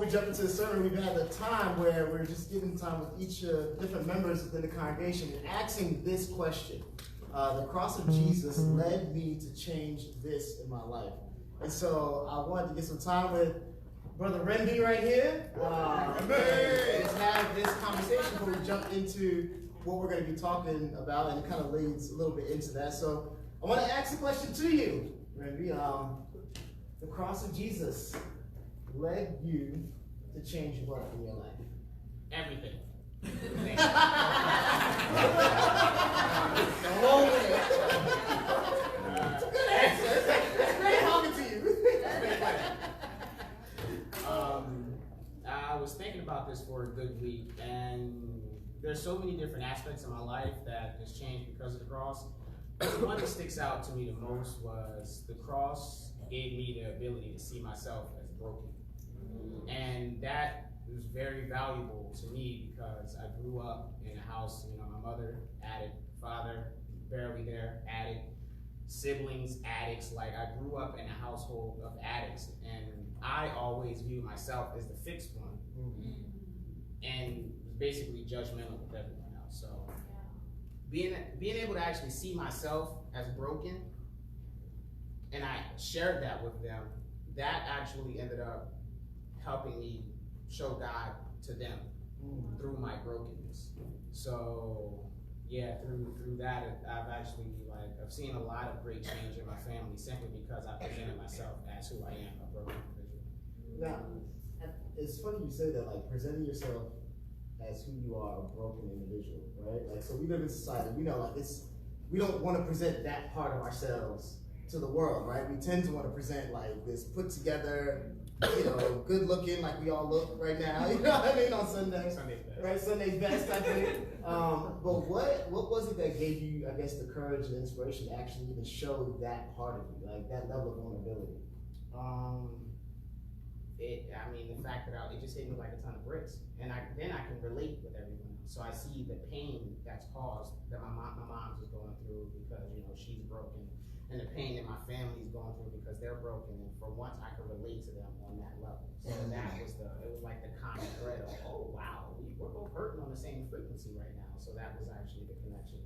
we jump into the sermon, we've had a time where we're just giving time with each different members within the congregation and asking this question. The cross of Jesus led me to change this in my life. And so I wanted to get some time with Brother Renby right here. Let's have this conversation before we jump into what we're going to be talking about, and it kind of leads a little bit into that. So I want to ask a question to you, Renby. The cross of Jesus led you to change what in your life? Everything. The whole way. It's a good answer. It's great talking to you. I was thinking about this for a good week, and there's so many different aspects of my life that has changed because of the cross. The one that sticks out to me the most was the cross gave me the ability to see myself as broken. And that was very valuable to me because I grew up in a house, my mother, addict, father, barely there, addict, siblings, addicts. Like, I grew up in a household of addicts, and I always viewed myself as the fixed one, and was basically judgmental with everyone else. So being able to actually see myself as broken, and I shared that with them, that actually ended up helping me show God to them through my brokenness. So yeah, through that, I've seen a lot of great change in my family simply because I presented myself as who I am, a broken individual. Now, it's funny you say that, like presenting yourself as who you are, a broken individual, right? Like, so we live in society, we know, like, we don't want to present that part of ourselves to the world, right? We tend to want to present like this put together, good looking, like we all look right now, you know what I mean, on Sunday. Sunday's best. Right, Sunday's best, I think. But what was it that gave you, I guess, the courage and inspiration to actually even show that part of you, like that level of vulnerability? The fact that it just hit me like a ton of bricks, and then I can relate with everyone else. So I see the pain that's caused that my mom's is going through because she's broken, and the pain that my family's going through because they're broken. And for once, I could relate to them on that level. So it was like the common thread of, oh wow, we're both hurting on the same frequency right now. So that was actually the connection.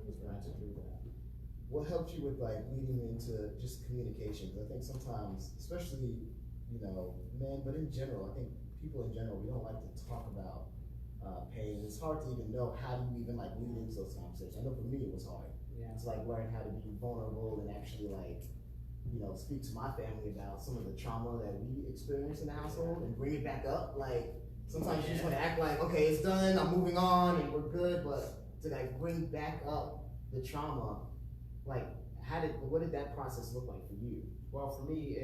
Was going to do that. What helped you with like leading into just communication? Because I think sometimes, especially men, but in general, I think people in general, we don't like to talk about pain. It's hard to even know how do you even like lead into those conversations. I know for me it was hard. Yeah. To like learn how to be vulnerable and actually like, speak to my family about some of the trauma that we experienced in the household and bring it back up. Like sometimes you just want to act like, okay, it's done, I'm moving on and we're good, but to like bring back up the trauma, like what did that process look like for you? Well, for me,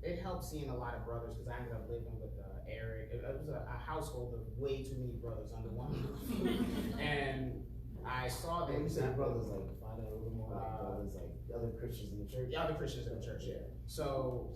it helped seeing a lot of brothers because I ended up living with Eric. It was a household of way too many brothers under one roof. And I saw that. When you say brothers, like find out a little more like brothers, like other Christians in the church. Yeah, other Christians in the church, yeah. So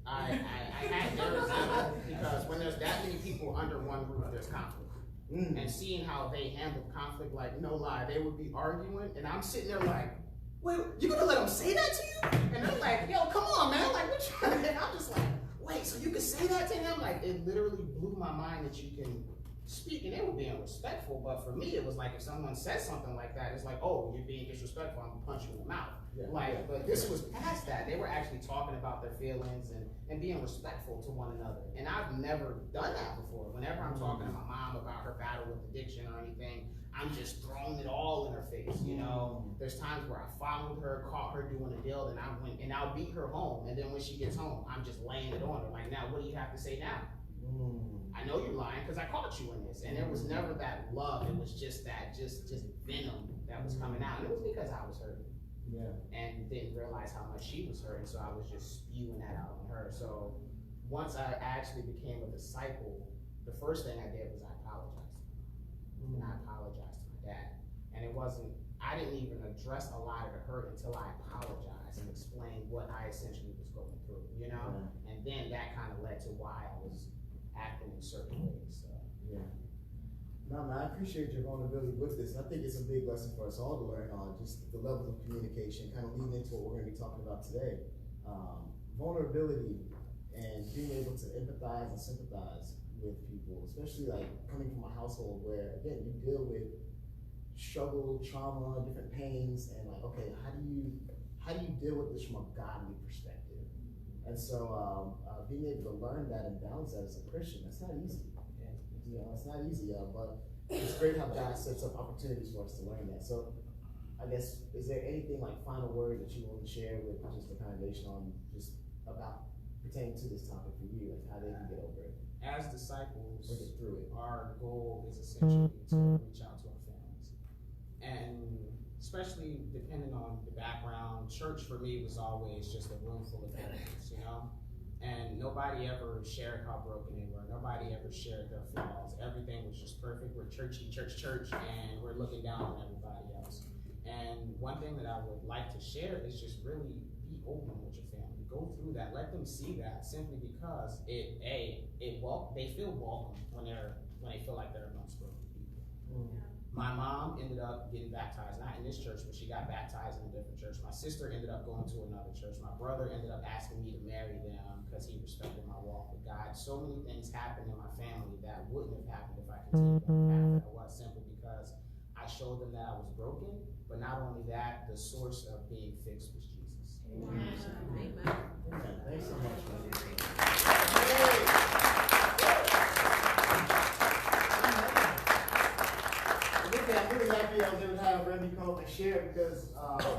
I had their example because when there's that many people under one roof, there's conflict. And seeing how they handled conflict, like no lie, they would be arguing, and I'm sitting there like, wait, you gonna let them say that to you? And they're like, yo, come on, man, like what you? And I'm just like, wait, so you can say that to him? Like it literally blew my mind that you can speak, and they were being respectful, but for me it was like if someone says something like that, it's like, oh, you're being disrespectful, I'm gonna punch you in the mouth. But this was past that. They were actually talking about their feelings and being respectful to one another. And I've never done that before. Whenever I'm talking to my mom about her battle with addiction or anything, I'm just throwing it all in her face, There's times where I followed her, caught her doing a deal, and I went and I'll beat her home, and then when she gets home, I'm just laying it on her, like, now what do you have to say now? I know you're lying because I caught you in this. And there was never that love. It was just that, just venom that was coming out. And it was because I was hurting. Yeah. And didn't realize how much she was hurting. So I was just spewing that out on her. So once I actually became a disciple, the first thing I did was I apologized. And I apologized to my dad. And I didn't even address a lot of the hurt until I apologized and explained what I essentially was going through, And then that kind of led to why I was acting in certain ways. So. Yeah. No, man, I appreciate your vulnerability with this. And I think it's a big lesson for us all to learn on just the level of communication, kind of leading into what we're going to be talking about today. Vulnerability and being able to empathize and sympathize with people, especially like coming from a household where, again, you deal with struggle, trauma, different pains, and like, okay, how do you deal with this from a godly perspective? And so being able to learn that and balance that as a Christian, that's not easy. You know, it's not easy, but it's great how God sets up opportunities for us to learn that. So I guess, is there anything like final word that you want to share with just the congregation on just about pertaining to this topic for you, like how they can get over it? As disciples, Or get through it. our goal is essentially to reach out to our families. And especially depending on the background, church for me was always just a room full of veterans, you know? And nobody ever shared how broken they were. Nobody ever shared their flaws. Everything was just perfect. We're churchy, church, and we're looking down on everybody else. And one thing that I would like to share is just really be open with your family. Go through that. Let them see that, simply because they feel welcome when they feel like they're amongst broken people. Mm. My mom ended up getting baptized, not in this church, but she got baptized in a different church. My sister ended up going to another church. My brother ended up asking me to marry them because he respected my walk with God. So many things happened in my family that wouldn't have happened if I continued on the path that I was, simply because I showed them that I was broken, but not only that, the source of being fixed was Jesus. Amen. Amen. Amen. Thanks so much, man. I'm really happy I was able to have Remy come up and share, because